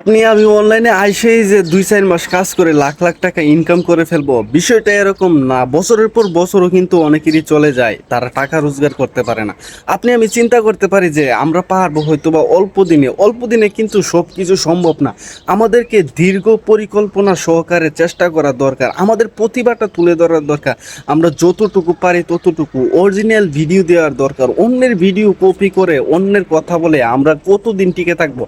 আপনি আমি অনলাইনে আইসেই যে 2-4 মাস কাজ করে লাখ লাখ টাকা ইনকাম করে ফেলবো, বিষয়টা এরকম না। বছরের পর বছরও কিন্তু অনেকেরই চলে যায়, তারা টাকা রোজগার করতে পারে না। আপনি আমি চিন্তা করতে পারি যে আমরা পারবো হয়তো বা অল্প দিনে কিন্তু সব কিছু সম্ভব না। আমাদেরকে দীর্ঘ পরিকল্পনা সহকারে চেষ্টা করা দরকার, আমাদের প্রতিভাটা তুলে ধরার দরকার। আমরা যতটুকু পারি ততটুকু অরিজিনাল ভিডিও দেওয়ার দরকার। অন্যের ভিডিও কপি করে অন্যের কথা বলে আমরা কতদিন টিকে থাকবো?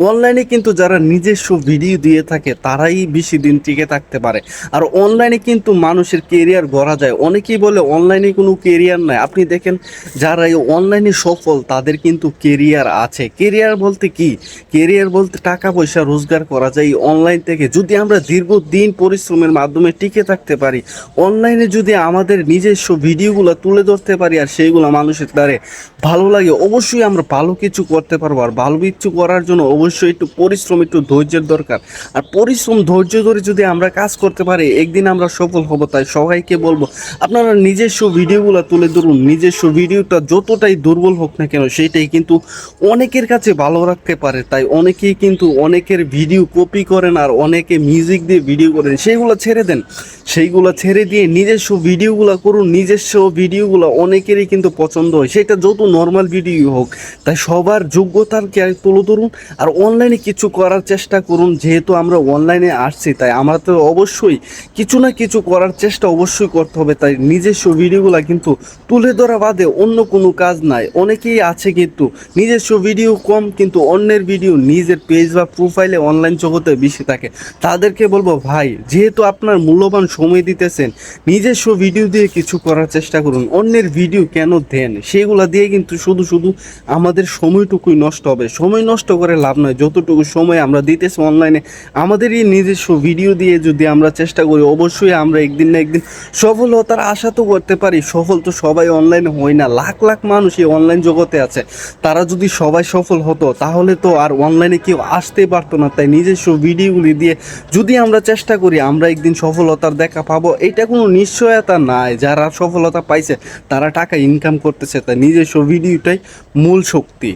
অনলাইনে কিন্তু যারা নিজস্ব ভিডিও দিয়ে থাকে তারাই বেশি দিন টিকে থাকতে পারে। আর অনলাইনে কিন্তু মানুষের কেরিয়ার গড়া যায়। অনেকেই বলে অনলাইনে কোনো কেরিয়ার নাই। আপনি দেখেন যারা এই অনলাইনে সফল তাদের কিন্তু কেরিয়ার আছে। কেরিয়ার বলতে কি? কেরিয়ার বলতে টাকা পয়সা রোজগার করা যায় এই অনলাইন থেকে, যদি আমরা দীর্ঘদিন পরিশ্রমের মাধ্যমে টিকে থাকতে পারি। অনলাইনে যদি আমাদের নিজস্ব ভিডিওগুলো তুলে ধরতে পারি আর সেইগুলো মানুষের দ্বারে ভালো লাগে, অবশ্যই আমরা ভালো কিছু করতে পারবো। আর ভালো কিছু করার জন্য অবশ্যই একটু পরিশ্রম, একটু ধৈর্যের দরকার। আর পরিশ্রম ধৈর্য ধরে যদি আমরা কাজ করতে পারি, একদিন আমরা সফল হব। তাই সবাইকে বলবো আপনারা নিজস্ব ভিডিওগুলো তুলে ধরুন। নিজস্ব ভিডিওটা যতটাই দুর্বল হোক না কেন সেইটাই কিন্তু অনেকের কাছে ভালো রাখতে পারে। তাই অনেকেই কিন্তু অনেকের ভিডিও কপি করেন আর অনেকে মিউজিক দিয়ে ভিডিও করেন, সেইগুলো ছেড়ে দেন। সেইগুলো ছেড়ে দিয়ে নিজস্ব ভিডিওগুলো করুন। নিজস্ব ভিডিওগুলো অনেকেরই কিন্তু পছন্দ হয়, সেটা যত নর্মাল ভিডিও হোক। তাই সবার যোগ্যতাকে তুলে ধরুন আর অনলাইনে কিছু করার চেষ্টা করুন। যেহেতু আমরা অনলাইনে আসছি তাই আমরা তো অবশ্যই কিছু না কিছু করার চেষ্টা অবশ্যই করতে হবে। তাই নিজস্ব ভিডিওগুলো কিন্তু তুলে ধরা বাদে অন্য কোনো কাজ নাই। অনেকেই আছে কিন্তু নিজস্ব ভিডিও কম, কিন্তু অন্যের ভিডিও নিজের পেজ বা প্রোফাইলে অনলাইন জগতে বেশি থাকে। তাদেরকে বলবো ভাই, যেহেতু আপনার মূল্যবান সময় দিতেছেন, নিজস্ব ভিডিও দিয়ে কিছু করার চেষ্টা করুন। অন্যের ভিডিও কেন দেন? সেগুলো দিয়ে কিন্তু শুধু শুধু আমাদের সময়টুকুই নষ্ট হবে। সময় নষ্ট করে লাভ নয়। যতটুকু সময় আমরা দিতেছি অনলাইনে আমাদেরই নিজস্ব ভিডিও দিয়ে যদি আমরা চেষ্টা করি, অবশ্যই আমরা একদিন না একদিন সফলতার আশা তো করতে পারি। সফল তো সবাই অনলাইনে হয় না, লাখ লাখ মানুষ এই অনলাইন জগতে আছে। তারা যদি সবাই সফল হতো তাহলে তো আর অনলাইনে কেউ আসতেই পারতো না। তাই নিজস্ব ভিডিওগুলি দিয়ে যদি আমরা চেষ্টা করি, আমরা একদিন সফলতার দেখা পাবো। এটা কোনো নিশ্চয়তা নাই। যারা সফলতা পাইছে তারা টাকা ইনকাম করতেছে। তাই নিজস্ব ভিডিওটাই মূল শক্তি।